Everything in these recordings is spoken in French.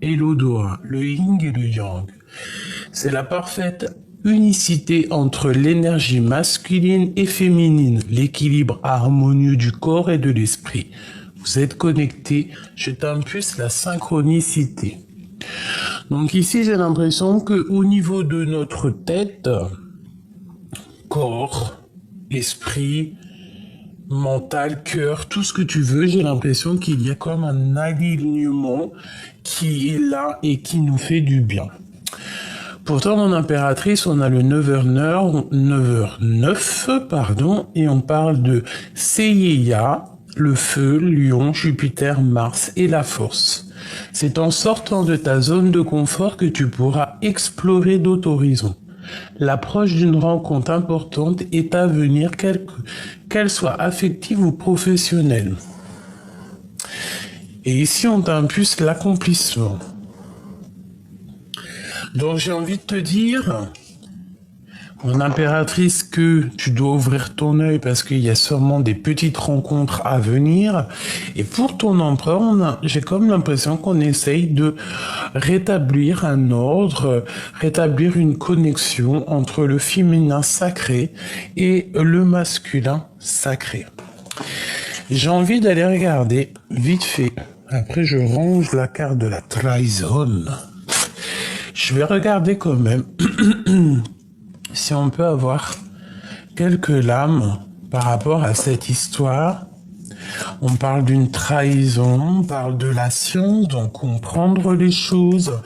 et l'odorat, le yin et le yang. C'est la parfaite unicité entre l'énergie masculine et féminine, l'équilibre harmonieux du corps et de l'esprit. Vous êtes connectés, je t'impulse la synchronicité. Donc ici, j'ai l'impression que au niveau de notre tête, corps, esprit, mental, cœur, tout ce que tu veux, j'ai l'impression qu'il y a comme un alignement qui est là et qui nous fait du bien. Pourtant, mon impératrice, on a le 9h09, pardon, et on parle de Seiya, le feu, Lion, Jupiter, Mars et la force. C'est en sortant de ta zone de confort que tu pourras explorer d'autres horizons. L'approche d'une rencontre importante est à venir, qu'elle soit affective ou professionnelle. Et ici, on t'impulse l'accomplissement. Donc j'ai envie de te dire, mon impératrice, que tu dois ouvrir ton œil parce qu'il y a sûrement des petites rencontres à venir. Et pour ton empereur, j'ai comme l'impression qu'on essaye de rétablir un ordre, rétablir une connexion entre le féminin sacré et le masculin sacré. J'ai envie d'aller regarder vite fait. Après, je range la carte de la trahison. Je vais regarder quand même si on peut avoir quelques lames par rapport à cette histoire. On parle d'une trahison, on parle de la science, donc comprendre les choses.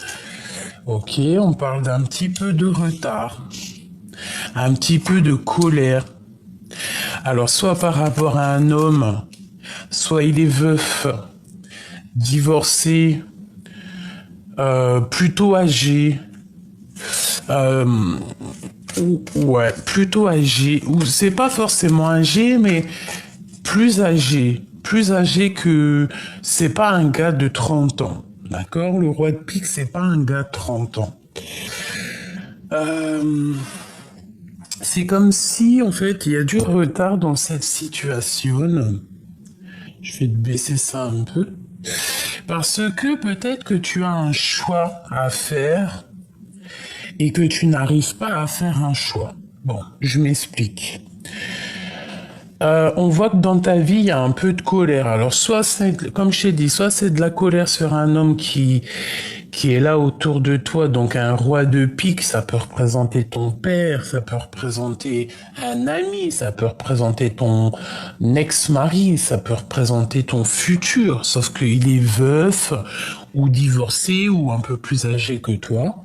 Ok, on parle d'un petit peu de retard, un petit peu de colère. Alors, soit par rapport à un homme, soit il est veuf, divorcé, plutôt âgé, ouais, plutôt âgé, ou c'est pas forcément âgé, mais plus âgé que, c'est pas un gars de 30 ans, d'accord? Le roi de pique, c'est pas un gars de 30 ans. C'est comme si, en fait, il y a du retard dans cette situation. Je vais te baisser ça un peu. Parce que peut-être que tu as un choix à faire et que tu n'arrives pas à faire un choix. Bon, je m'explique. On voit que dans ta vie, il y a un peu de colère. Alors, soit c'est, comme je t'ai dit, soit c'est de la colère sur un homme qui est là autour de toi, donc un roi de pique, ça peut représenter ton père, ça peut représenter un ami, ça peut représenter ton ex-mari, ça peut représenter ton futur, sauf qu'il est veuf ou divorcé ou un peu plus âgé que toi,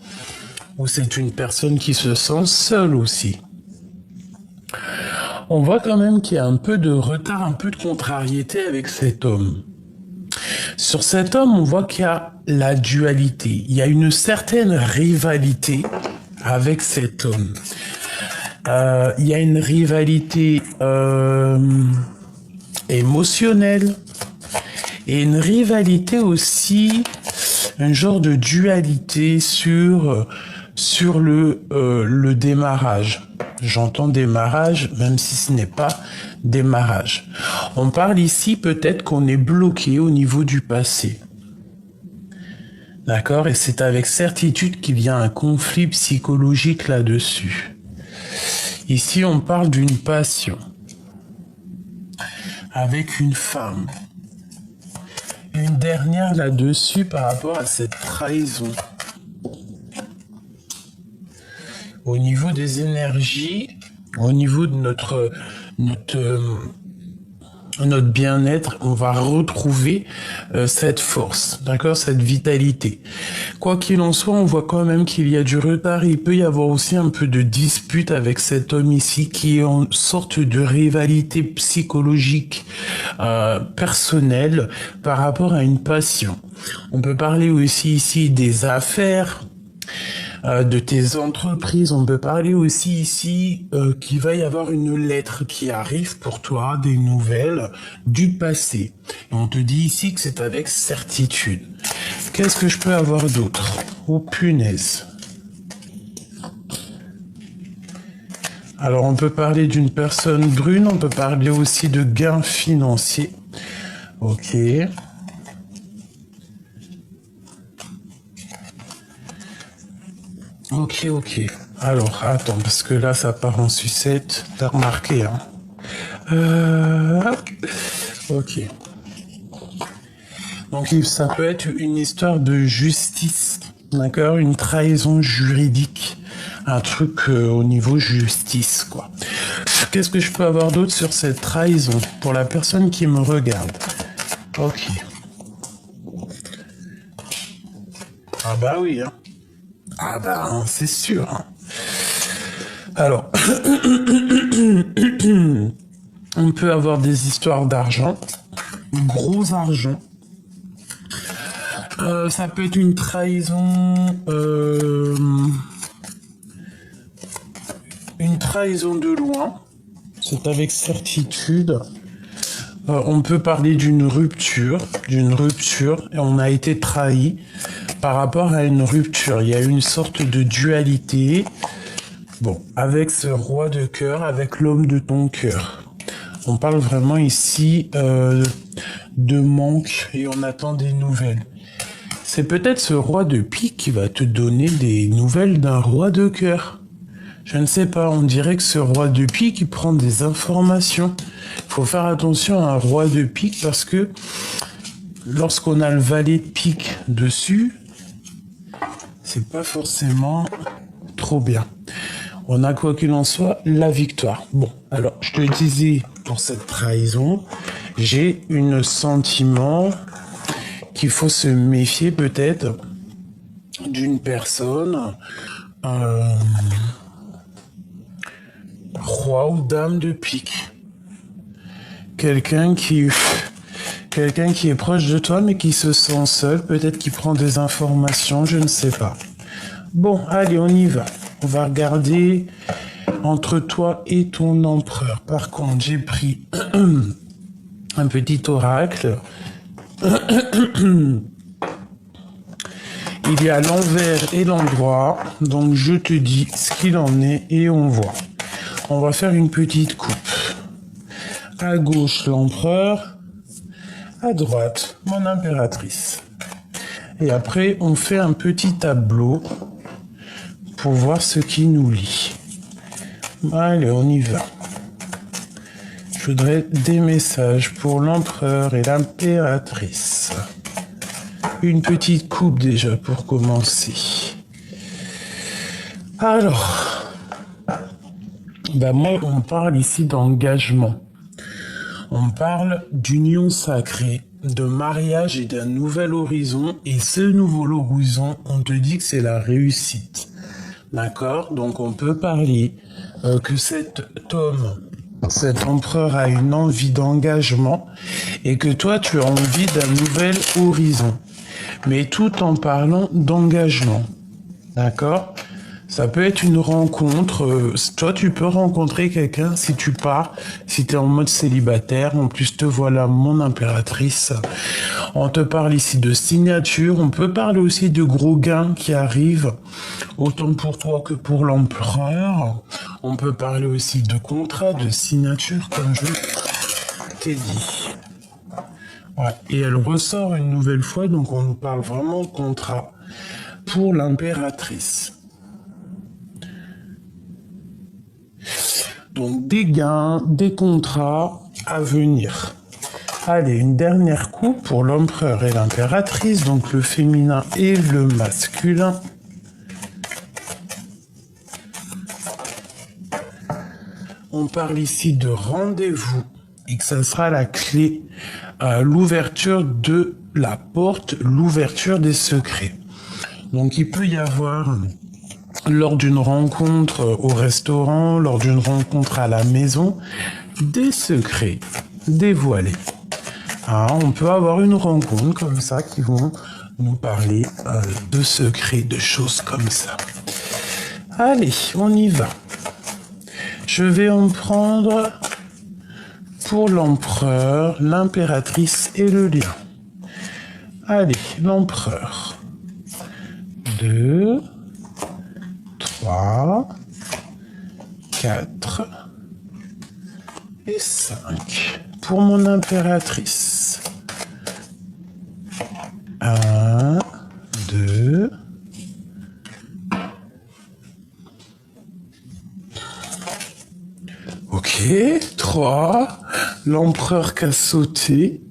ou c'est une personne qui se sent seule aussi. On voit quand même qu'il y a un peu de retard, un peu de contrariété avec cet homme. Sur cet homme, on voit qu'il y a la dualité. Il y a une certaine rivalité avec cet homme. Il y a une rivalité émotionnelle et une rivalité aussi, un genre de dualité sur le démarrage. J'entends démarrage, même si ce n'est pas démarrage. On parle ici peut-être qu'on est bloqué au niveau du passé. D'accord? Et c'est avec certitude qu'il y a un conflit psychologique là-dessus. Ici, on parle d'une passion avec une femme. Une dernière là-dessus par rapport à cette trahison. Au niveau des énergies, au niveau de notre bien-être, on va retrouver cette force, d'accord, cette vitalité. Quoi qu'il en soit, on voit quand même qu'il y a du retard. Il peut y avoir aussi un peu de dispute avec cet homme ici qui est en sorte de rivalité psychologique personnelle par rapport à une passion. On peut parler aussi ici des affaires, de tes entreprises. On peut parler aussi ici qu'il va y avoir une lettre qui arrive pour toi, des nouvelles du passé. Et on te dit ici que c'est avec certitude. Qu'est-ce que je peux avoir d'autre? Oh punaise. Alors on peut parler d'une personne brune, on peut parler aussi de gains financiers. Ok. Ok, ok. Alors, attends, parce que là, ça part en sucette. T'as remarqué, hein. Hop. Ok. Donc, ça peut être une histoire de justice, d'accord? Une trahison juridique. Un truc au niveau justice, quoi. Qu'est-ce que je peux avoir d'autre sur cette trahison pour la personne qui me regarde? Ok. Ah bah oui, hein. Ah bah, hein, c'est sûr, hein. Alors, on peut avoir des histoires d'argent, gros argent. Ça peut être une trahison, de loin. C'est avec certitude. On peut parler d'une rupture, et on a été trahi par rapport à une rupture. Il y a une sorte de dualité. Bon, avec ce roi de cœur, avec l'homme de ton cœur. On parle vraiment ici de manque et on attend des nouvelles. C'est peut-être ce roi de pique qui va te donner des nouvelles d'un roi de cœur. Je ne sais pas, on dirait que ce roi de pique, il prend des informations. Il faut faire attention à un roi de pique parce que lorsqu'on a le valet de pique dessus, c'est pas forcément trop bien. On a quoi qu'il en soit la victoire. Bon, alors je te disais pour cette trahison, j'ai un sentiment qu'il faut se méfier peut-être d'une personne, roi ou dame de pique. Quelqu'un qui est proche de toi mais qui se sent seul, peut-être qui prend des informations, je ne sais pas. Bon, allez, on y va. On va regarder entre toi et ton empereur. Par contre, j'ai pris un petit oracle. Il y a l'envers et l'endroit, donc je te dis ce qu'il en est et on voit. On va faire une petite coupe. À gauche, l'empereur. À droite, mon impératrice. Et après, on fait un petit tableau pour voir ce qui nous lie. Allez, on y va. Je voudrais des messages pour l'empereur et l'impératrice. Une petite coupe déjà pour commencer. Alors, moi, on parle ici d'engagement. On parle d'union sacrée, de mariage et d'un nouvel horizon. Et ce nouvel horizon, on te dit que c'est la réussite. D'accord? Donc on peut parler que cet empereur a une envie d'engagement et que toi tu as envie d'un nouvel horizon. Mais tout en parlant d'engagement. D'accord? Ça peut être une rencontre. Toi, tu peux rencontrer quelqu'un si tu pars, si tu es en mode célibataire. En plus, te voilà, mon impératrice. On te parle ici de signature. On peut parler aussi de gros gains qui arrivent, autant pour toi que pour l'empereur. On peut parler aussi de contrat, de signature, comme je t'ai dit. Ouais. Et elle ressort une nouvelle fois, donc on nous parle vraiment de contrat pour l'impératrice. Donc des gains, des contrats à venir. Allez, une dernière coupe pour l'empereur et l'impératrice, donc le féminin et le masculin. On parle ici de rendez-vous et que ça sera la clé à l'ouverture de la porte, l'ouverture des secrets. Donc il peut y avoir lors d'une rencontre au restaurant, lors d'une rencontre à la maison, des secrets dévoilés. On peut avoir une rencontre comme ça qui vont nous parler de secrets, de choses comme ça. Allez, on y va. Je vais en prendre pour l'empereur, l'impératrice et le lion. Allez, l'empereur. 2, 3, 4 et 5. Pour mon impératrice. 1, 2, 3. L'empereur qui a sauté.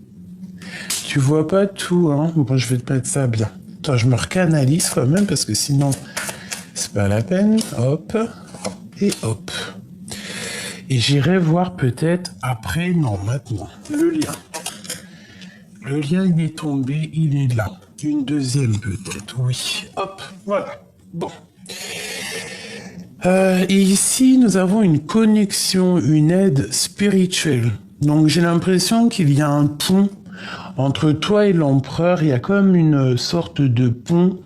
Tu vois pas tout, hein. Bon, je vais te mettre ça bien. Attends, je me recanalise quand même, parce que sinon, c'est pas la peine. Hop. Et hop. Et j'irai voir peut-être après, non, maintenant, le lien. Le lien, il est tombé, il est là. Une deuxième peut-être, oui. Hop, voilà. Bon. Et ici, nous avons une connexion, une aide spirituelle. Donc, j'ai l'impression qu'il y a un pont entre toi et l'empereur. Il y a comme une sorte de pont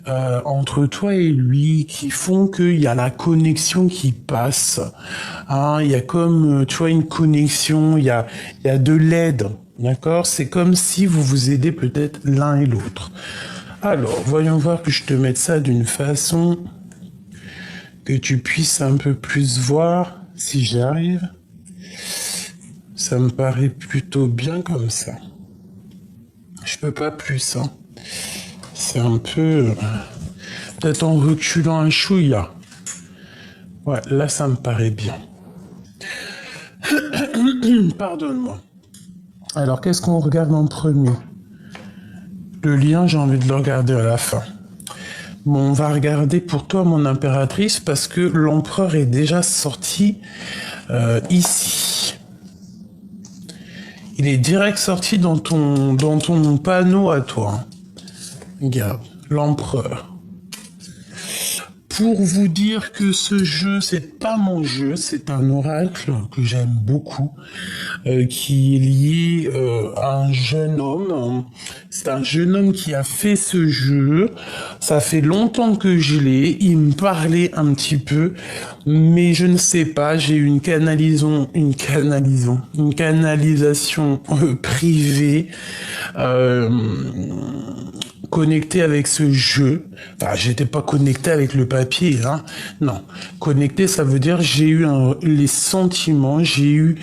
entre toi et lui qui font qu'il y a la connexion qui passe. Hein, il y a comme, tu vois, une connexion, il y a de l'aide. D'accord? C'est comme si vous vous aidez peut-être l'un et l'autre. Alors, voyons voir que je te mette ça d'une façon que tu puisses un peu plus voir, si j'y arrive. Ça me paraît plutôt bien comme ça. Je peux pas plus, hein. C'est un peu... peut-être en reculant un chouïa. Ouais, là, ça me paraît bien. Pardonne-moi. Alors, qu'est-ce qu'on regarde en premier? Le lien, j'ai envie de le regarder à la fin. Bon, on va regarder pour toi, mon impératrice, parce que l'empereur est déjà sorti ici. Il est direct sorti dans ton panneau à toi. Regarde, l'empereur. Pour vous dire que ce jeu, c'est pas mon jeu, c'est un oracle que j'aime beaucoup, qui est lié à un jeune homme. C'est un jeune homme qui a fait ce jeu. Ça fait longtemps que je l'ai. Il me parlait un petit peu, mais je ne sais pas. J'ai eu une canalisation privée. Connecté avec ce jeu. Enfin, j'étais pas connecté avec le papier, hein. Non. Connecté, ça veut dire j'ai eu les sentiments, j'ai eu...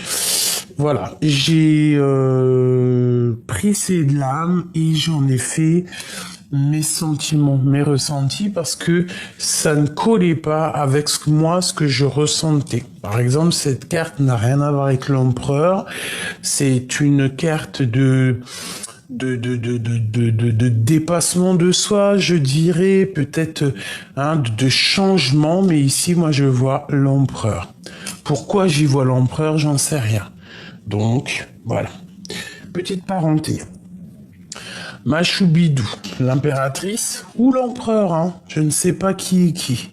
Voilà. J'ai pris ces lames et j'en ai fait mes sentiments, mes ressentis, parce que ça ne collait pas avec ce que je ressentais. Par exemple, cette carte n'a rien à voir avec l'empereur. C'est une carte de dépassement de soi, je dirais, peut-être de changement, mais ici, moi, je vois l'empereur. Pourquoi j'y vois l'empereur, j'en sais rien. Donc, voilà. Petite parenthèse. Machoubidou, l'impératrice ou l'empereur, hein, je ne sais pas qui est qui.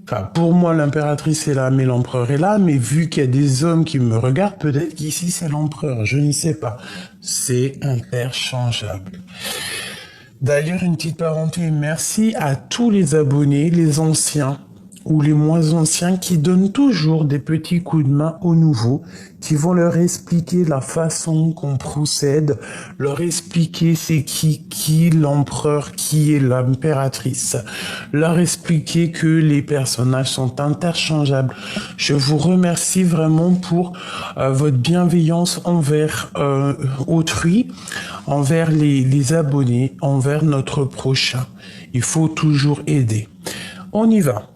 Enfin, pour moi, l'impératrice est là, mais l'empereur est là, mais vu qu'il y a des hommes qui me regardent, peut-être qu'ici, c'est l'empereur, je ne sais pas. C'est interchangeable. D'ailleurs, une petite parenthèse, merci à tous les abonnés, les anciens ou les moins anciens, qui donnent toujours des petits coups de main aux nouveaux, qui vont leur expliquer la façon qu'on procède, leur expliquer c'est qui l'empereur, qui est l'impératrice, leur expliquer que les personnages sont interchangeables. Je vous remercie vraiment pour votre bienveillance envers autrui, envers les abonnés, envers notre prochain. Il faut toujours aider. On y va.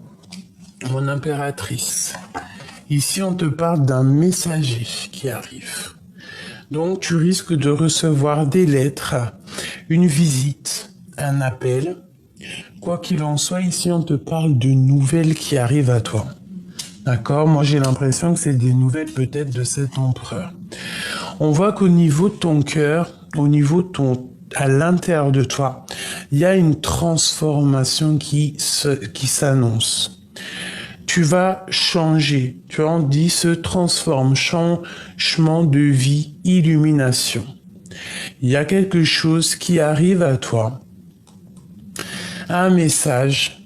Mon impératrice. Ici, on te parle d'un messager qui arrive. Donc, tu risques de recevoir des lettres, une visite, un appel. Quoi qu'il en soit, ici, on te parle de nouvelles qui arrivent à toi. D'accord? Moi, j'ai l'impression que c'est des nouvelles peut-être de cet empereur. On voit qu'au niveau de ton cœur, au niveau de à l'intérieur de toi, il y a une transformation qui s'annonce. Tu vas changer, tu vois, on dit se transforme, changement de vie, illumination. Il y a quelque chose qui arrive à toi, un message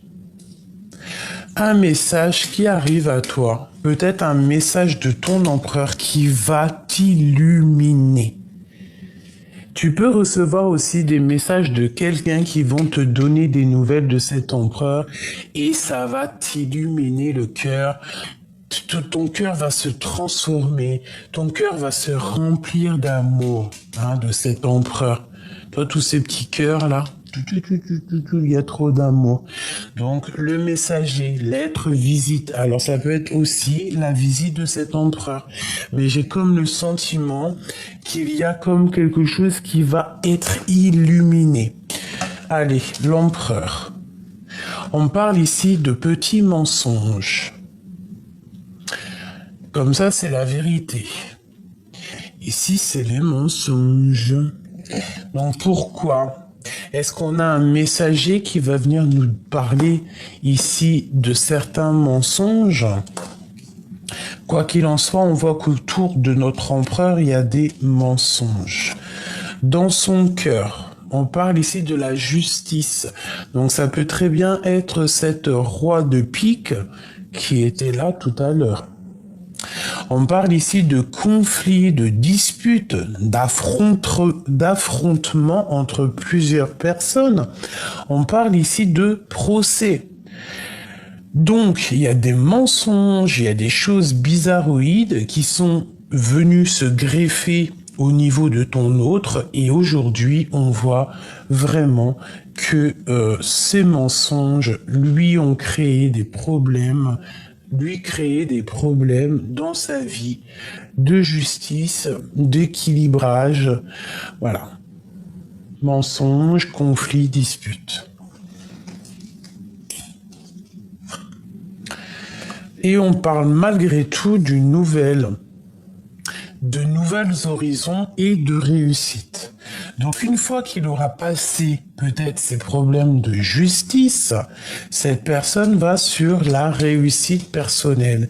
qui arrive à toi, peut-être un message de ton empereur qui va t'illuminer. Tu peux recevoir aussi des messages de quelqu'un qui vont te donner des nouvelles de cet empereur et ça va t'illuminer le cœur. Ton cœur va se transformer, ton cœur va se remplir d'amour de cet empereur. Toi, tous ces petits cœurs là, Il y a trop d'amour. Donc, le messager, l'être visite. Alors, ça peut être aussi la visite de cet empereur. Mais j'ai comme le sentiment qu'il y a comme quelque chose qui va être illuminé. Allez, l'empereur. On parle ici de petits mensonges. Comme ça, c'est la vérité. Ici, c'est les mensonges. Donc, pourquoi est-ce qu'on a un messager qui va venir nous parler ici de certains mensonges? Quoi qu'il en soit, on voit qu'autour de notre empereur, il y a des mensonges. Dans son cœur, on parle ici de la justice. Donc, ça peut très bien être cette roi de pique qui était là tout à l'heure. On parle ici de conflits, de disputes, d'affrontements entre plusieurs personnes. On parle ici de procès. Donc, il y a des mensonges, il y a des choses bizarroïdes qui sont venues se greffer au niveau de ton autre, et aujourd'hui, on voit vraiment que ces mensonges lui ont créé des problèmes, dans sa vie de justice, d'équilibrage, voilà. Mensonges, conflits, disputes. Et on parle malgré tout de nouvelles horizons et de réussite. Donc une fois qu'il aura passé peut-être ses problèmes de justice, cette personne va sur la réussite personnelle.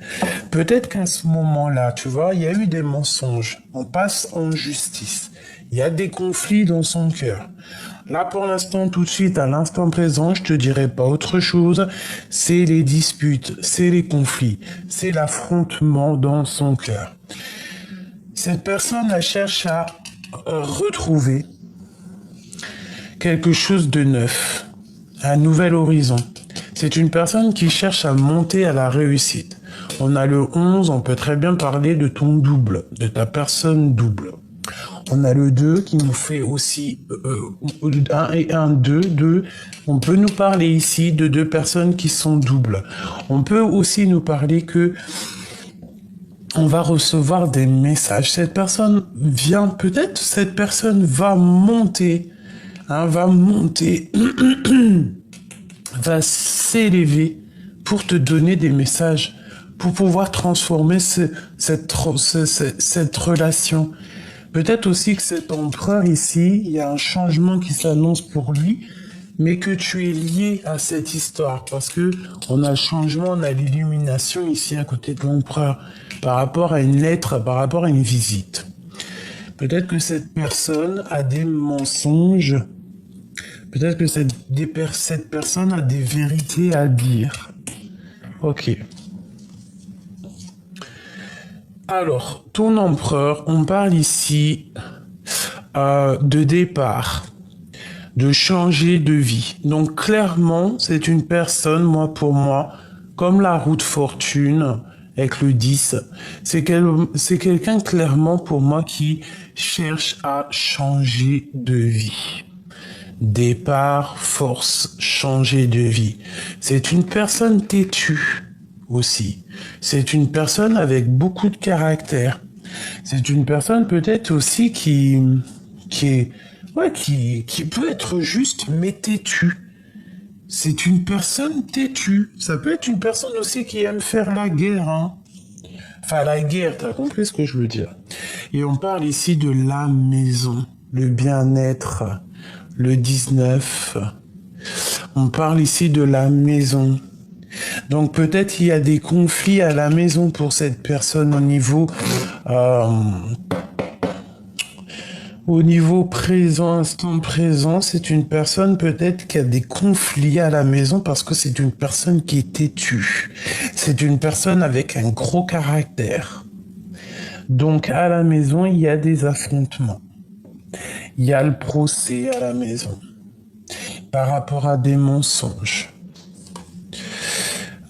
Peut-être qu'à ce moment-là, tu vois, il y a eu des mensonges. On passe en justice. Il y a des conflits dans son cœur. Là, pour l'instant, tout de suite, à l'instant présent, je te dirai pas autre chose. C'est les disputes, c'est les conflits, c'est l'affrontement dans son cœur. Cette personne, elle cherche à retrouver quelque chose de neuf, un nouvel horizon. C'est une personne qui cherche à monter à la réussite. On a le 11, on peut très bien parler de ton double, de ta personne double. On a le 2 qui nous fait aussi 1 et 1, 2, 2. On peut nous parler ici de deux personnes qui sont doubles. On peut aussi nous parler que on va recevoir des messages. Cette personne vient, peut-être cette personne va monter, va s'élever pour te donner des messages, pour pouvoir transformer cette relation. Peut-être aussi que cet empereur ici, il y a un changement qui s'annonce pour lui, mais que tu es lié à cette histoire, parce que on a le changement, on a l'illumination ici à côté de l'empereur, par rapport à une lettre, par rapport à une visite. Peut-être que cette personne a des mensonges, peut-être que cette personne a des vérités à dire. Ok. Alors, ton empereur, on parle ici de départ, de changer de vie. Donc clairement, c'est une personne, pour moi, comme la roue de fortune avec le 10, c'est quelqu'un clairement pour moi qui cherche à changer de vie. Départ, force, changer de vie. C'est une personne têtue aussi. C'est une personne avec beaucoup de caractère. C'est une personne peut-être aussi qui peut être juste mais têtue. C'est une personne têtue. Ça peut être une personne aussi qui aime faire la guerre, hein. Enfin, la guerre, t'as compris ce que je veux dire. Et on parle ici de la maison, le bien-être, le 19. On parle ici de la maison. Donc peut-être il y a des conflits à la maison pour cette personne au niveau présent, instant présent. C'est une personne peut-être qui a des conflits à la maison parce que c'est une personne qui est têtue. C'est une personne avec un gros caractère. Donc à la maison, il y a des affrontements. Il y a le procès à la maison par rapport à des mensonges.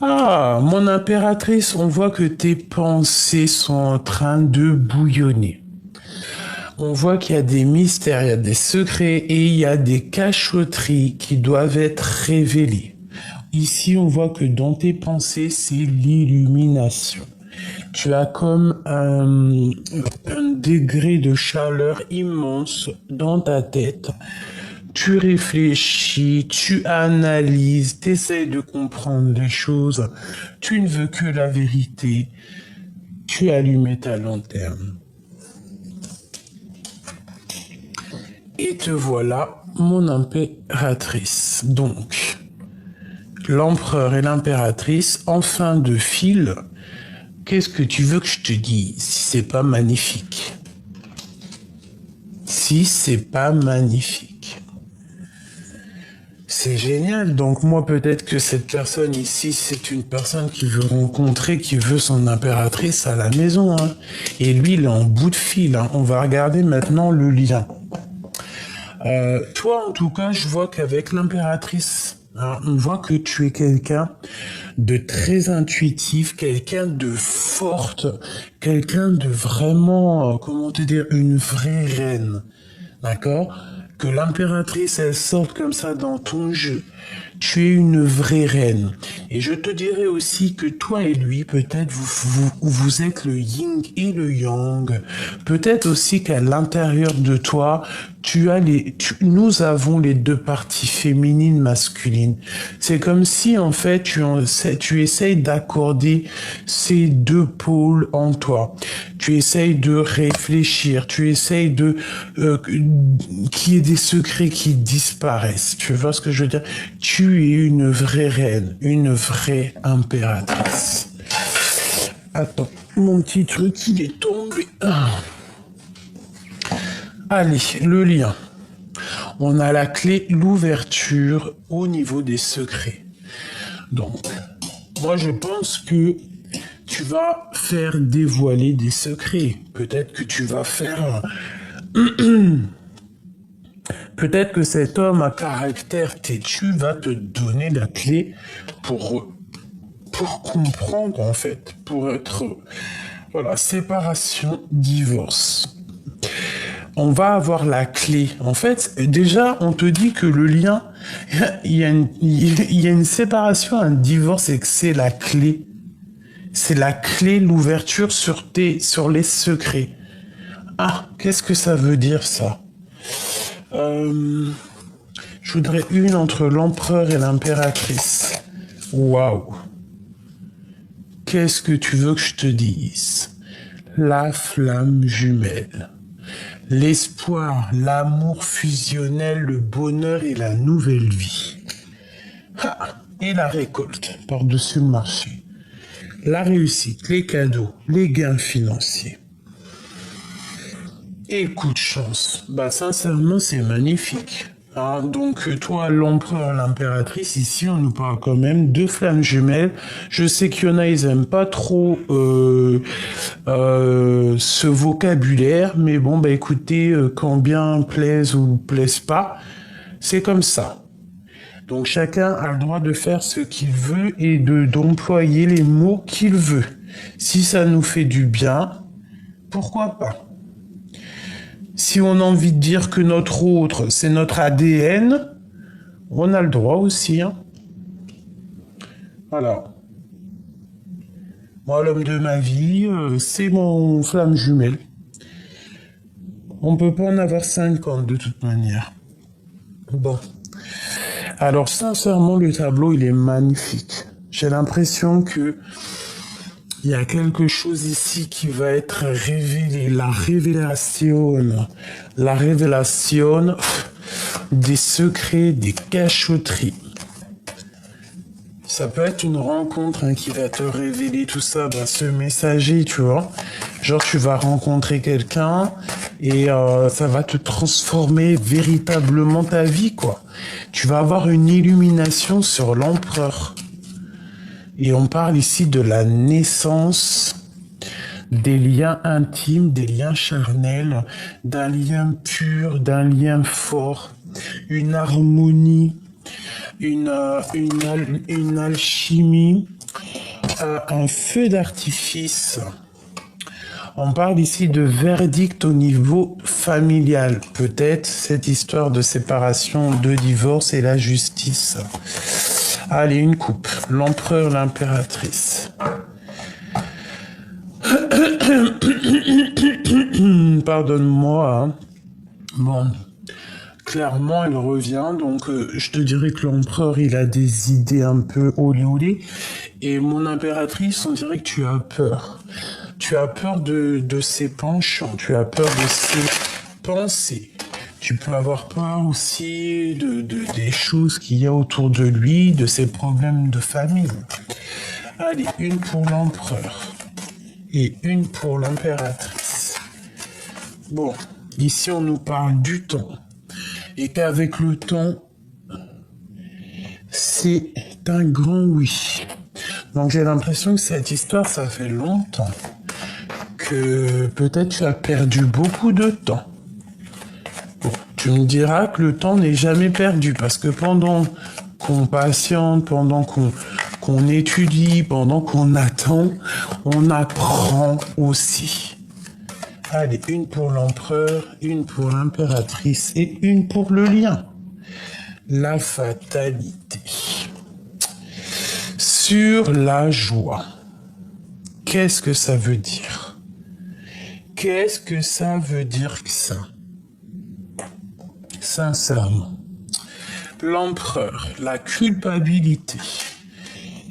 Ah, mon impératrice, on voit que tes pensées sont en train de bouillonner. On voit qu'il y a des mystères, il y a des secrets et il y a des cachotteries qui doivent être révélées. Ici, on voit que dans tes pensées, c'est l'illumination. Tu as comme un degré de chaleur immense dans ta tête. Tu réfléchis, tu analyses, tu essaies de comprendre les choses. Tu ne veux que la vérité. Tu allumes ta lanterne. Et te voilà, mon impératrice. Donc, l'empereur et l'impératrice, en fin de fil, qu'est-ce que tu veux que je te dise si c'est pas magnifique? Si c'est pas magnifique. C'est génial. Donc moi, peut-être que cette personne ici, c'est une personne qui veut rencontrer, qui veut son impératrice à la maison. Hein. Et lui, il est en bout de fil. Hein. On va regarder maintenant le lien. Toi, en tout cas, je vois qu'avec l'impératrice, hein, on voit que tu es quelqu'un de très intuitif, quelqu'un de forte, quelqu'un de vraiment, comment te dire, une vraie reine. D'accord? Que l'impératrice, elle sorte comme ça dans ton jeu. Tu es une vraie reine. Et je te dirais aussi que toi et lui, peut-être vous êtes le yin et le yang. Peut-être aussi qu'à l'intérieur de toi, nous avons les deux parties féminines, masculines. C'est comme si, en fait, tu essayes d'accorder ces deux pôles en toi. Tu essayes de réfléchir, tu essayes qu'il y ait des secrets qui disparaissent. Tu vois ce que je veux dire? Tu es une vraie reine, une vraie impératrice. Attends, mon petit truc, il est tombé. Ah. Allez, le lien. On a la clé, l'ouverture au niveau des secrets. Donc, moi je pense que tu vas faire dévoiler des secrets. Peut-être que tu vas faire... Peut-être que cet homme à caractère têtu va te donner la clé pour comprendre, en fait, pour être... Voilà, séparation, divorce. On va avoir la clé. En fait, déjà, on te dit que le lien, il y a une séparation, un divorce, et que c'est la clé. C'est la clé, l'ouverture sur les secrets. Ah, qu'est-ce que ça veut dire, ça? Je voudrais une entre l'empereur et l'impératrice. Waouh. Qu'est-ce que tu veux que je te dise? La flamme jumelle. L'espoir, l'amour fusionnel, le bonheur et la nouvelle vie. Ah, et la récolte par-dessus le marché. La réussite, les cadeaux, les gains financiers. Et coup de chance. Bah sincèrement, c'est magnifique. Hein, donc toi, l'empereur, l'impératrice, ici on nous parle quand même de flammes jumelles. Je sais qu'il y en a, ils aiment pas trop ce vocabulaire, mais bon bah écoutez, quand bien plaise ou plaise pas, c'est comme ça. Donc chacun a le droit de faire ce qu'il veut et d'employer les mots qu'il veut. Si ça nous fait du bien, pourquoi pas? Si on a envie de dire que notre autre, c'est notre ADN, on a le droit aussi. Hein. Voilà. Moi, l'homme de ma vie, c'est mon flamme jumelle. On peut pas en avoir 50 de toute manière. Bon. Alors, sincèrement, le tableau, il est magnifique. J'ai l'impression que il y a quelque chose ici qui va être révélé. La révélation des secrets, des cachotteries. Ça peut être une rencontre qui va te révéler tout ça, ce messager, tu vois. Genre, tu vas rencontrer quelqu'un et ça va te transformer véritablement ta vie, quoi. Tu vas avoir une illumination sur l'empereur. Et on parle ici de la naissance des liens intimes, des liens charnels, d'un lien pur, d'un lien fort, une harmonie, une alchimie, un feu d'artifice. On parle ici de verdict au niveau familial. Peut-être cette histoire de séparation, de divorce et la justice. Allez, une coupe. L'empereur, l'impératrice. Pardonne-moi. Hein. Bon, clairement, il revient. Donc, je te dirais que l'empereur, il a des idées un peu olé. Et mon impératrice, on dirait que tu as peur. Tu as peur de ses penchants. Tu as peur de ses pensées. Tu peux avoir peur aussi des choses qu'il y a autour de lui, de ses problèmes de famille. Allez, une pour l'empereur. Et une pour l'impératrice. Bon, ici on nous parle du temps. Et qu'avec le temps, c'est un grand oui. Donc j'ai l'impression que cette histoire, ça fait longtemps. Que peut-être tu as perdu beaucoup de temps. Bon, tu me diras que le temps n'est jamais perdu. Parce que pendant qu'on patiente, pendant qu'on étudie, pendant qu'on attend, on apprend aussi. Allez, une pour l'empereur, une pour l'impératrice et une pour le lien. La fatalité. Sur la joie. Qu'est-ce que ça veut dire? Qu'est-ce que ça veut dire que ça? Sincèrement. L'empereur, la culpabilité.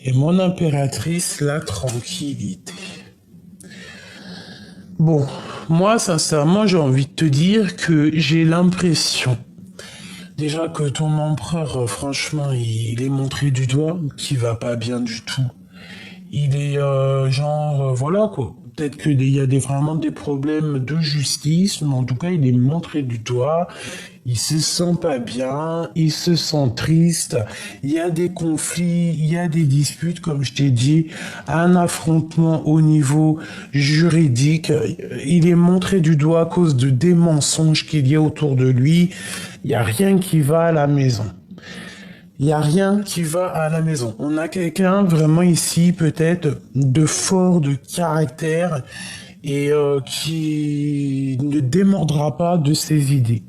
Et mon impératrice, la tranquillité. Bon, moi, sincèrement, j'ai envie de te dire que j'ai l'impression, déjà que ton empereur, franchement, il est montré du doigt, qu'il va pas bien du tout. Il est voilà quoi. Peut-être qu'il y a vraiment des problèmes de justice, mais en tout cas, il est montré du doigt. Il se sent pas bien, il se sent triste. Il y a des conflits, il y a des disputes, comme je t'ai dit, un affrontement au niveau juridique. Il est montré du doigt à cause des mensonges qu'il y a autour de lui. Il y a rien qui va à la maison. Il n'y a rien qui va à la maison. On a quelqu'un vraiment ici, peut-être, de fort, de caractère, et qui ne démordra pas de ses idées.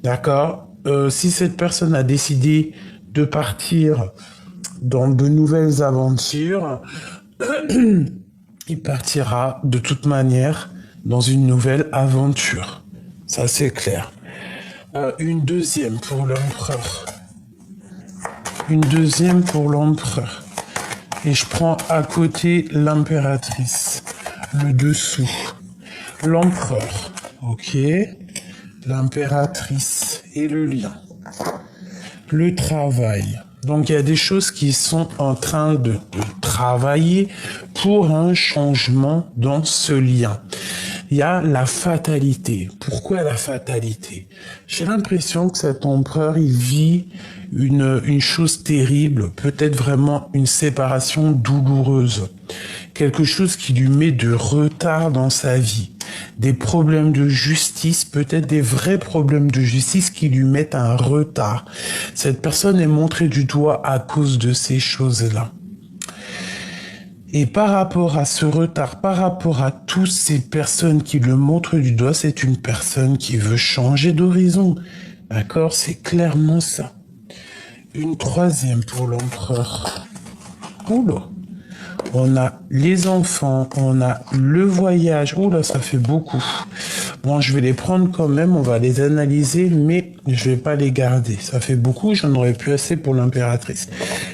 D'accord? Si cette personne a décidé de partir dans de nouvelles aventures, il partira de toute manière dans une nouvelle aventure. Ça, c'est clair. Une deuxième pour l'empereur. Une deuxième pour l'empereur. Et je prends à côté l'impératrice. Le dessous. L'empereur. Ok. L'impératrice et le lien. Le travail. Donc il y a des choses qui sont en train de travailler pour un changement dans ce lien. Il y a la fatalité. Pourquoi la fatalité? J'ai l'impression que cet empereur, il vit une chose terrible, peut-être vraiment une séparation douloureuse. Quelque chose qui lui met de retard dans sa vie. Des problèmes de justice, peut-être des vrais problèmes de justice qui lui mettent un retard. Cette personne est montrée du doigt à cause de ces choses-là. Et par rapport à ce retard, par rapport à toutes ces personnes qui le montrent du doigt, c'est une personne qui veut changer d'horizon. D'accord? C'est clairement ça. Une troisième pour l'empereur. Oula. On a les enfants, on a le voyage. Oula, ça fait beaucoup. Bon, je vais les prendre quand même, on va les analyser, mais je vais pas les garder. Ça fait beaucoup, j'en aurais plus assez pour l'impératrice.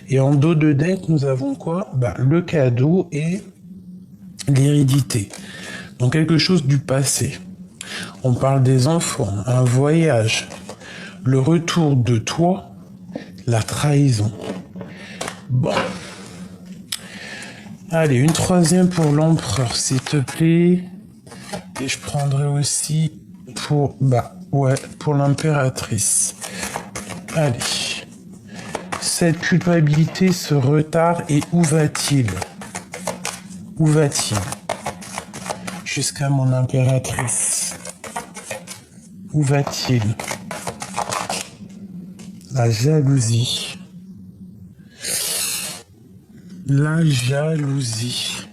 Et en dos de deck, nous avons quoi? Le cadeau et l'hérédité. Donc quelque chose du passé. On parle des enfants, un voyage, le retour de toi, la trahison. Bon. Allez, une troisième pour l'empereur, s'il te plaît. Et je prendrai aussi pour, pour l'impératrice. Allez. Cette culpabilité, ce retard, et où va-t-il? Où va-t-il? Jusqu'à mon impératrice. Où va-t-il? La jalousie. La jalousie.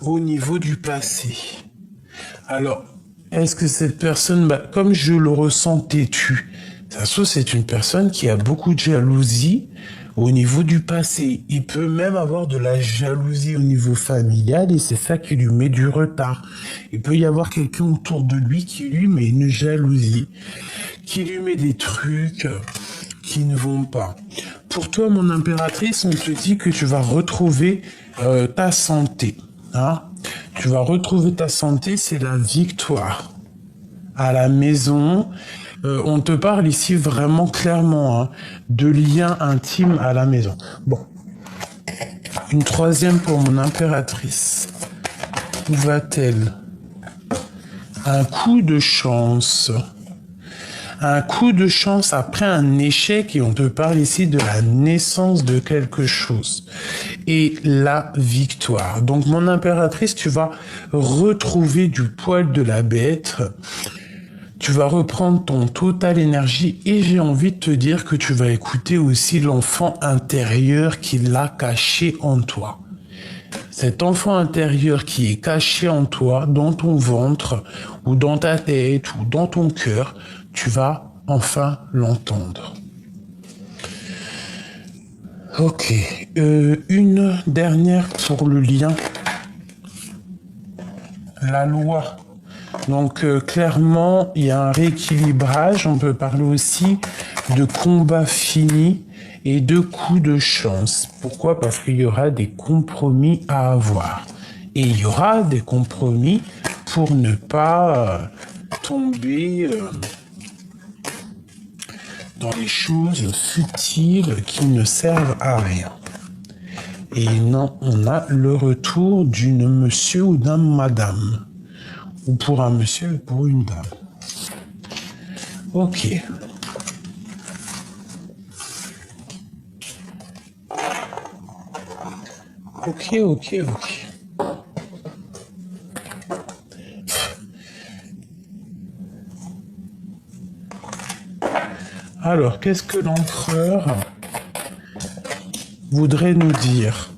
Au niveau du passé. Alors, est-ce que cette personne, bah, comme je le ressens têtu, ça se trouve, c'est une personne qui a beaucoup de jalousie au niveau du passé. Il peut même avoir de la jalousie au niveau familial et c'est ça qui lui met du retard. Il peut y avoir quelqu'un autour de lui qui lui met une jalousie, qui lui met des trucs qui ne vont pas. Pour toi, mon impératrice, on te dit que tu vas retrouver ta santé. Hein? Tu vas retrouver ta santé, c'est la victoire. À la maison, on te parle ici vraiment clairement hein, de liens intimes à la maison. Bon, une troisième pour mon impératrice. Où va-t-elle? Un coup de chance. Un coup de chance après un échec et on te parle ici de la naissance de quelque chose et la victoire. Donc mon impératrice, tu vas retrouver du poil de la bête, tu vas reprendre ton total énergie et j'ai envie de te dire que tu vas écouter aussi l'enfant intérieur qui l'a caché en toi. Cet enfant intérieur qui est caché en toi, dans ton ventre, ou dans ta tête, ou dans ton cœur, tu vas enfin l'entendre. Ok, une dernière pour le lien. La loi. Donc clairement, il y a un rééquilibrage. On peut parler aussi de combat fini et de coups de chance. Pourquoi? Parce qu'il y aura des compromis à avoir. Et il y aura des compromis pour ne pas tomber dans les choses futiles qui ne servent à rien. Et non, on a le retour d'une monsieur ou d'un madame. Ou pour un monsieur ou pour une dame. Ok. Ok. Alors, qu'est-ce que l'empereur voudrait nous dire?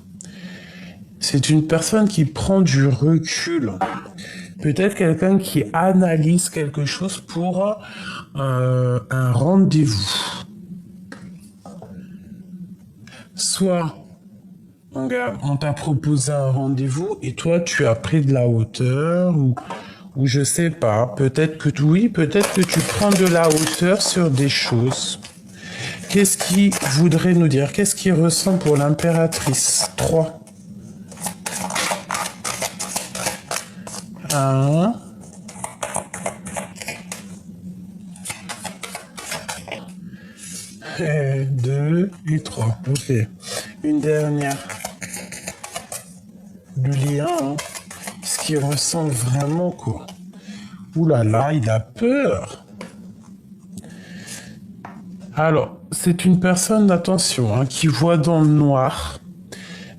C'est une personne qui prend du recul. Peut-être quelqu'un qui analyse quelque chose pour un rendez-vous. Soit on t'a proposé un rendez-vous et toi tu as pris de la hauteur ou je sais pas, peut-être que tu prends de la hauteur sur des choses. Qu'est-ce qu'il voudrait nous dire? Qu'est-ce qu'il ressent pour l'impératrice? 3. 1. 2 et 3. Ok. Une dernière. Le lien, hein. Ce qu'il ressent vraiment, quoi. Ouh là là, il a peur. Alors, c'est une personne, attention, hein, qui voit dans le noir.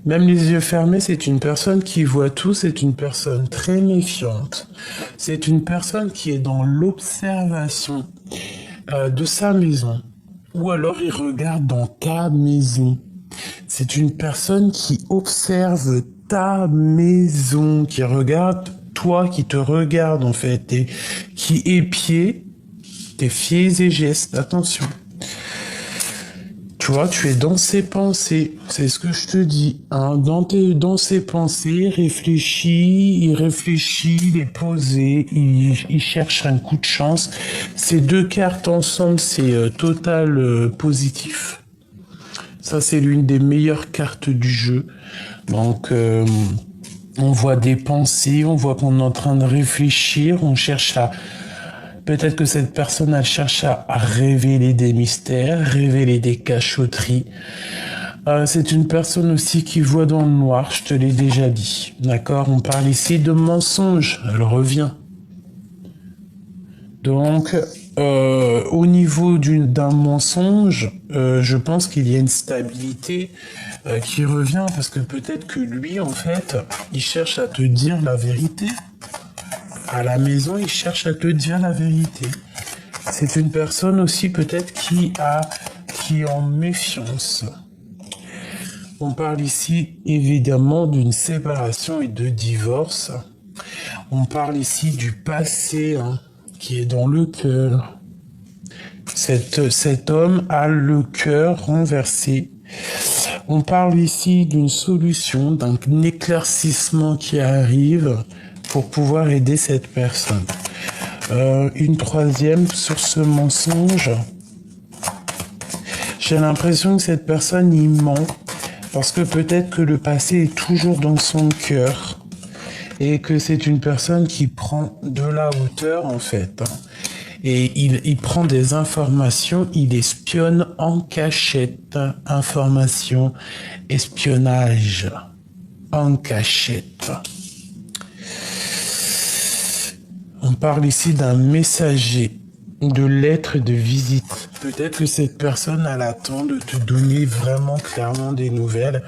Même les yeux fermés, c'est une personne qui voit tout, c'est une personne très méfiante. C'est une personne qui est dans l'observation de sa maison. Ou alors il regarde dans ta maison. C'est une personne qui observe ta maison, qui regarde toi, qui te regarde en fait, et qui épie tes faits et gestes. Attention. Tu vois, tu es dans ses pensées, c'est ce que je te dis. Hein. Dans ses pensées, il réfléchit, il est posé, il cherche un coup de chance. Ces deux cartes ensemble, c'est total positif. Ça, c'est l'une des meilleures cartes du jeu. Donc, on voit des pensées, on voit qu'on est en train de réfléchir, on cherche à... Peut-être que cette personne, elle cherche à révéler des mystères, révéler des cachotteries. C'est une personne aussi qui voit dans le noir, je te l'ai déjà dit. D'accord? On parle ici de mensonge, elle revient. Donc, au niveau d'un mensonge, je pense qu'il y a une stabilité qui revient parce que peut-être que lui, en fait, il cherche à te dire la vérité. À la maison, il cherche à te dire la vérité. C'est une personne aussi peut-être qui est en méfiance. On parle ici évidemment d'une séparation et de divorce. On parle ici du passé hein, qui est dans le cœur. Cet homme a le cœur renversé. On parle ici d'une solution, d'un éclaircissement qui arrive pour pouvoir aider cette personne. Une troisième sur ce mensonge. J'ai l'impression que cette personne y ment parce que peut-être que le passé est toujours dans son cœur et que c'est une personne qui prend de la hauteur en fait. Et il prend des informations, il espionne en cachette. Information, espionnage, en cachette. On parle ici d'un messager, de lettres de visite. Peut-être que cette personne a l'attente de te donner vraiment clairement des nouvelles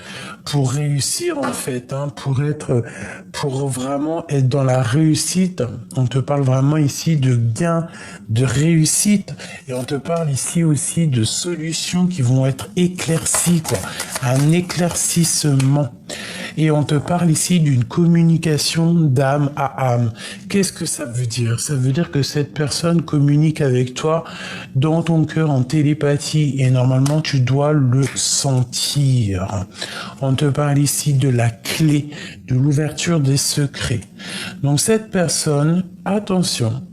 pour réussir en fait, hein, pour vraiment être dans la réussite. On te parle vraiment ici de gains, de réussite, et on te parle ici aussi de solutions qui vont être éclaircies, quoi. Un éclaircissement. Et on te parle ici d'une communication d'âme à âme. Qu'est-ce que ça veut dire? Ça veut dire que cette personne communique avec toi dans ton cœur en télépathie et normalement tu dois le sentir. On te parle ici de la clé, de l'ouverture des secrets. Donc cette personne, attention,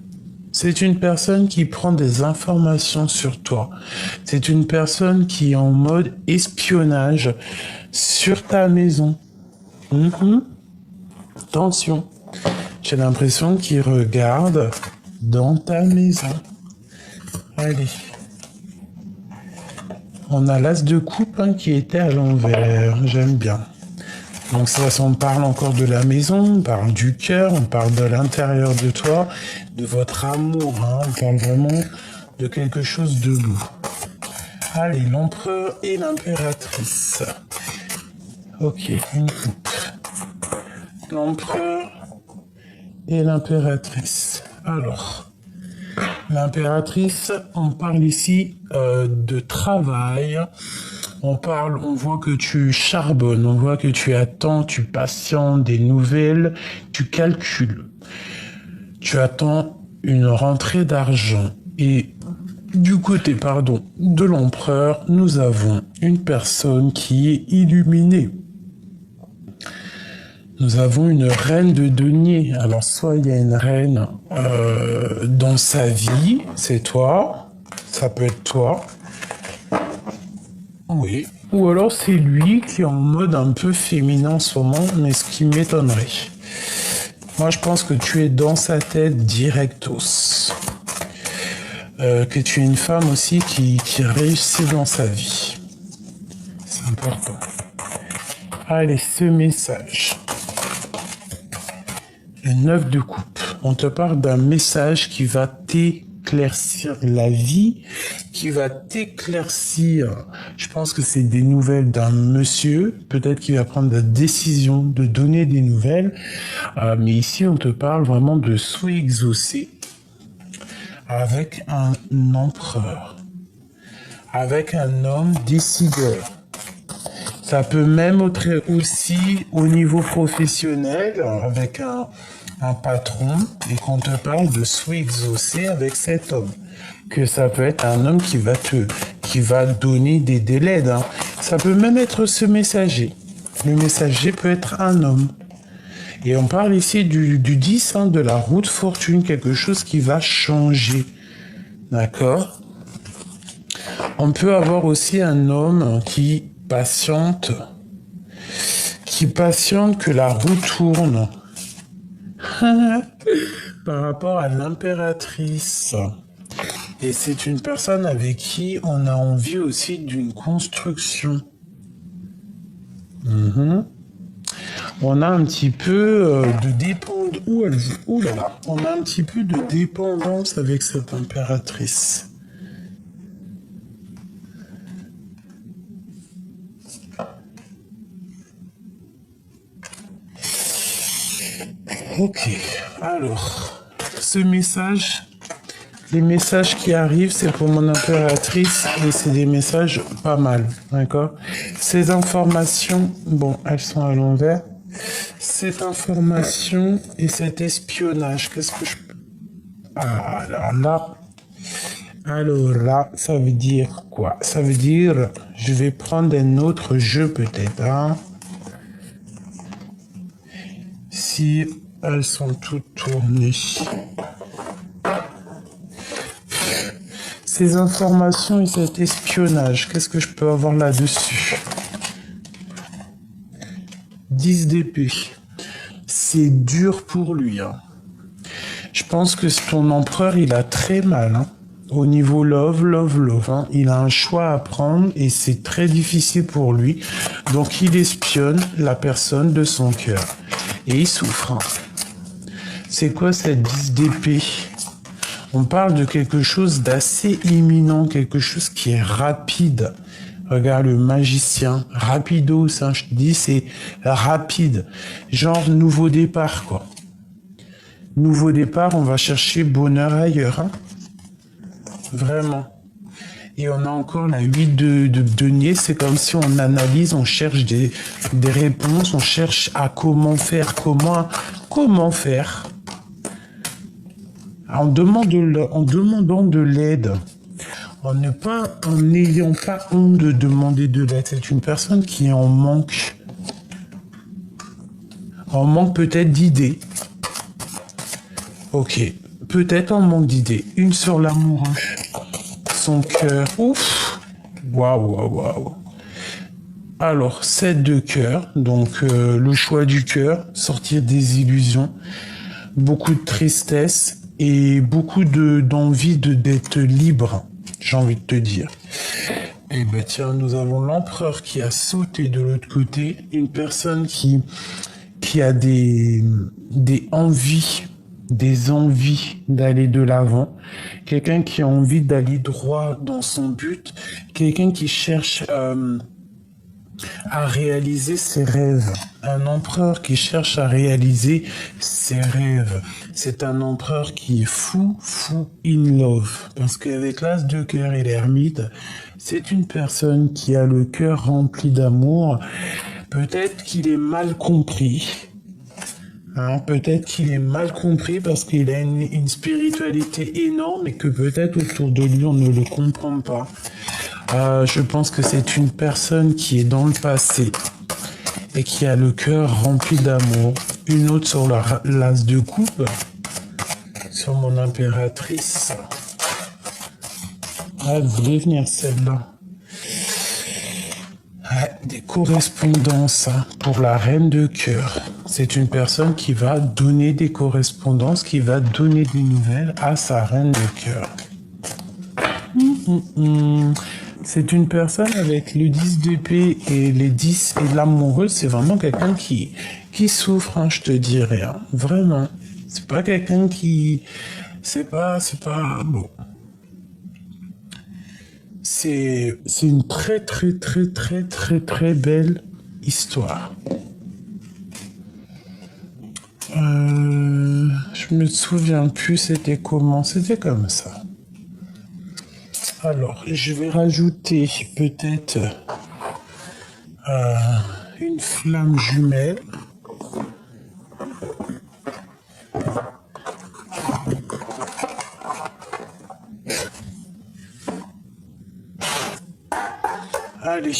c'est une personne qui prend des informations sur toi. C'est une personne qui est en mode espionnage sur ta maison. Attention, j'ai l'impression qu'il regarde dans ta maison. Allez. On a l'as de coupe hein, qui était à l'envers. J'aime bien. Donc ça, on parle encore de la maison, on parle du cœur, on parle de l'intérieur de toi, de votre amour. Hein, on parle vraiment de quelque chose de lourd. Allez, l'empereur et l'impératrice. Ok, une coupe. L'empereur et l'impératrice. Alors, l'impératrice, on parle ici de travail. On voit que tu charbonnes, on voit que tu attends, tu patientes des nouvelles, tu calcules. Tu attends une rentrée d'argent. Et du côté, de l'empereur, nous avons une personne qui est illuminée. Nous avons une reine de denier. Alors, soit il y a une reine dans sa vie, c'est toi, ça peut être toi. Oui. Ou alors c'est lui qui est en mode un peu féminin en ce moment, mais ce qui m'étonnerait. Moi, je pense que tu es dans sa tête directos. Que tu es une femme aussi qui réussit dans sa vie. C'est important. Allez, ce message. Le 9 de coupe. On te parle d'un message qui va t'éclaircir la vie, qui va t'éclaircir. Je pense que c'est des nouvelles d'un monsieur, peut-être qu'il va prendre la décision de donner des nouvelles. Mais ici, on te parle vraiment de souhait exaucé avec un empereur, avec un homme décideur. Ça peut même être aussi au niveau professionnel, avec un patron, et qu'on te parle de souhait exaucé avec cet homme. Que ça peut être un homme qui va donner des délais. Hein. Ça peut même être ce messager. Le messager peut être un homme. Et on parle ici du 10, hein, de la roue de fortune, quelque chose qui va changer. D'accord? On peut avoir aussi un homme qui patiente que la roue tourne par rapport à l'impératrice. Et c'est une personne avec qui on a envie aussi d'une construction. On a un petit peu de dépendance. Ouh là là. On a un petit peu de dépendance avec cette impératrice. Ok, alors, ce message, les messages qui arrivent, c'est pour mon impératrice et c'est des messages pas mal, d'accord? Ces informations, bon, elles sont à l'envers. Cette information et cet espionnage, qu'est-ce que je... Ah, alors là, ça veut dire quoi? Ça veut dire, je vais prendre un autre jeu peut-être, hein? Si elles sont toutes tournées. Ces informations et cet espionnage, qu'est-ce que je peux avoir là-dessus? 10 d'épée. C'est dur pour lui, hein. Je pense que ton empereur, il a très mal, hein. Au niveau love, hein. Il a un choix à prendre et c'est très difficile pour lui. Donc il espionne la personne de son cœur. Et il souffre, hein. C'est quoi cette 10 d'épée? On parle de quelque chose d'assez imminent, quelque chose qui est rapide. Regarde le magicien, rapido, ça je te dis, c'est rapide. Genre nouveau départ, quoi. Nouveau départ, on va chercher bonheur ailleurs, hein. Vraiment. Et on a encore la 8 de denier, c'est comme si on analyse, on cherche des réponses, on cherche à comment faire, comment faire. En demandant de l'aide, en n'ayant pas honte de demander de l'aide. C'est une personne qui est en manque peut-être d'idées. Ok, peut-être en manque d'idées. Une sur l'amoureux, son cœur. Ouf, waouh. Alors, 7 de cœur, donc le choix du cœur, sortir des illusions, beaucoup de tristesse et beaucoup d'envie d'être libre, j'ai envie de te dire. Eh ben tiens, nous avons l'empereur qui a sauté de l'autre côté, une personne qui a des envies, d'aller de l'avant, quelqu'un qui a envie d'aller droit dans son but, quelqu'un qui cherche à réaliser ses rêves. Un empereur qui cherche à réaliser ses rêves. C'est un empereur qui est fou in love. Parce qu'avec l'as de cœur et l'ermite, c'est une personne qui a le cœur rempli d'amour. Peut-être qu'il est mal compris. Hein, peut-être qu'il est mal compris parce qu'il a une spiritualité énorme et que peut-être autour de lui on ne le comprend pas. Je pense que c'est une personne qui est dans le passé et qui a le cœur rempli d'amour. Une autre sur l'as de coupe, sur mon impératrice. Elle voulait venir celle-là. Des correspondances, hein, pour la reine de cœur. C'est une personne qui va donner des correspondances, qui va donner des nouvelles à sa reine de cœur. C'est une personne avec le 10 d'épée et les 10 et l'amoureux. C'est vraiment quelqu'un qui souffre, hein, je te dirais. Hein. Vraiment. C'est pas quelqu'un qui... C'est pas... Bon. C'est une très belle histoire. Je me souviens plus c'était comment. C'était comme ça. Alors, je vais rajouter peut-être une flamme jumelle. Allez,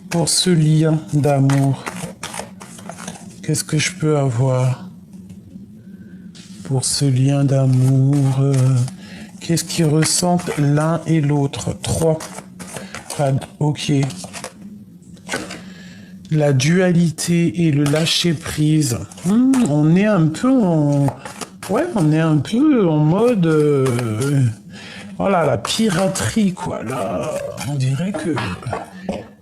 pour ce lien d'amour, qu'est-ce que je peux avoir? Pour ce lien d'amour, qu'est-ce qu'ils ressentent l'un et l'autre? 3. Ok. La dualité et le lâcher-prise. On est un peu en... Ouais, on est un peu en mode... Voilà, la piraterie, quoi. Là, on dirait que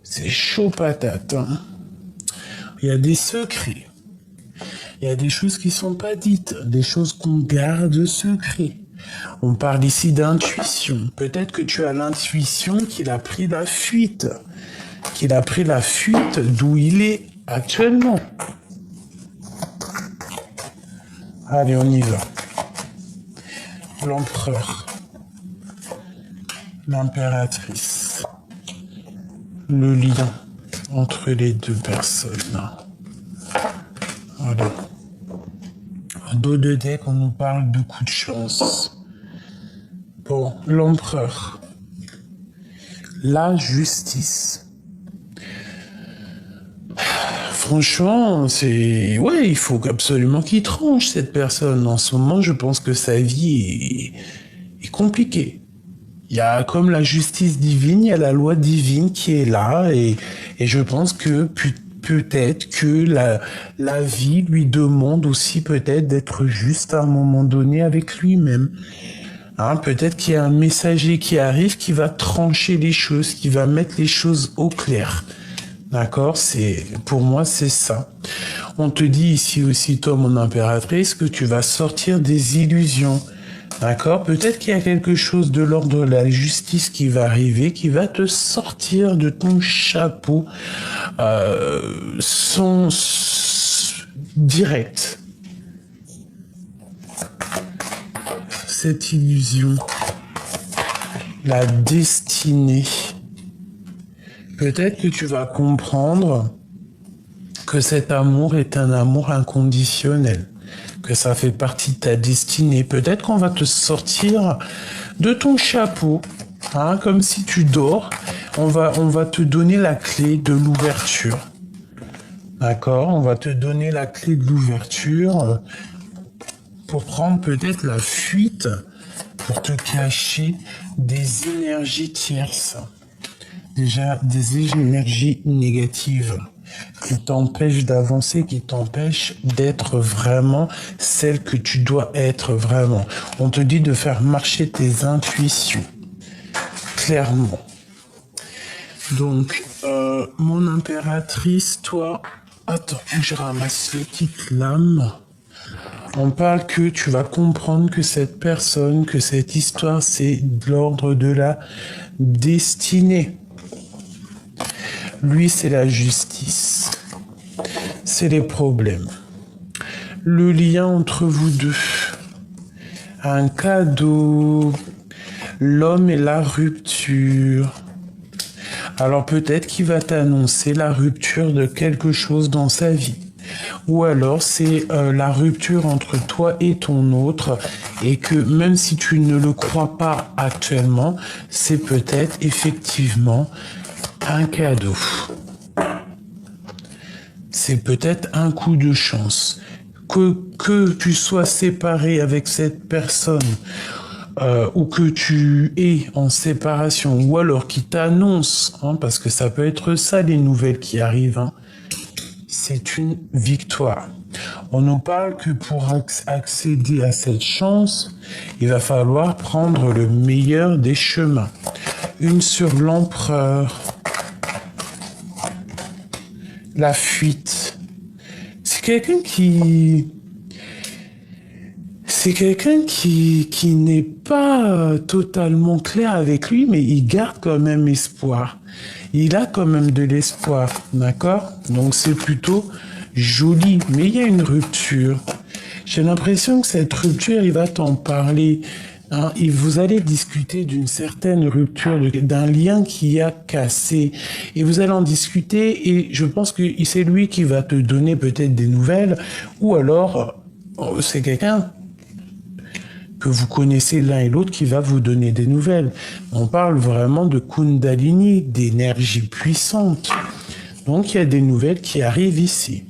c'est chaud patate. Hein. Il y a des secrets. Il y a des choses qui sont pas dites, des choses qu'on garde secret. On parle ici d'intuition. Peut-être que tu as l'intuition qu'il a pris la fuite. Qu'il a pris la fuite d'où il est actuellement. Allez, on y va. L'empereur. L'impératrice. Le lien entre les deux personnes. Voilà. En dos de deck, on nous parle de coups de chance. Bon, l'empereur. La justice. Franchement, ouais, il faut absolument qu'il tranche, cette personne. En ce moment, je pense que sa vie est compliquée. Il y a comme la justice divine, il y a la loi divine qui est là, et je pense que peut-être que la vie lui demande aussi peut-être d'être juste à un moment donné avec lui-même. Hein, peut-être qu'il y a un messager qui arrive qui va trancher les choses, qui va mettre les choses au clair. D'accord, pour moi c'est ça. On te dit ici aussi, toi mon impératrice, que tu vas sortir des illusions. D'accord, peut-être qu'il y a quelque chose de l'ordre de la justice qui va arriver, qui va te sortir de ton chapeau direct. Cette illusion, la destinée. Peut-être que tu vas comprendre que cet amour est un amour inconditionnel, que ça fait partie de ta destinée. Peut-être qu'on va te sortir de ton chapeau, hein, comme si tu dors. On va te donner la clé de l'ouverture. D'accord? On va te donner la clé de l'ouverture pour prendre peut-être la fuite, pour te cacher des énergies tierces. Déjà, des énergies négatives qui t'empêchent d'avancer, qui t'empêchent d'être vraiment celle que tu dois être vraiment. On te dit de faire marcher tes intuitions, clairement. Donc, mon impératrice, toi, attends, je ramasse les petites lames. On parle que tu vas comprendre que cette personne, que cette histoire, c'est de l'ordre de la destinée. Lui, c'est la justice. C'est les problèmes. Le lien entre vous deux. Un cadeau. L'homme et la rupture. Alors peut-être qu'il va t'annoncer la rupture de quelque chose dans sa vie. Ou alors c'est la rupture entre toi et ton autre, et que même si tu ne le crois pas actuellement, c'est peut-être effectivement un cadeau. C'est peut-être un coup de chance. Que tu sois séparé avec cette personne, ou que tu es en séparation, ou alors qui t'annonce, hein, parce que ça peut être ça les nouvelles qui arrivent, hein, c'est une victoire. On nous parle que pour accéder à cette chance, il va falloir prendre le meilleur des chemins. Une sur l'empereur. La fuite. C'est quelqu'un qui n'est pas totalement clair avec lui, mais il garde quand même espoir. Il a quand même de l'espoir, d'accord? Donc c'est plutôt joli, mais il y a une rupture. J'ai l'impression que cette rupture, il va t'en parler. Hein, et vous allez discuter d'une certaine rupture, d'un lien qui a cassé. Et vous allez en discuter, et je pense que c'est lui qui va te donner peut-être des nouvelles, ou alors c'est quelqu'un que vous connaissez l'un et l'autre qui va vous donner des nouvelles. On parle vraiment de Kundalini, d'énergie puissante. Donc il y a des nouvelles qui arrivent ici.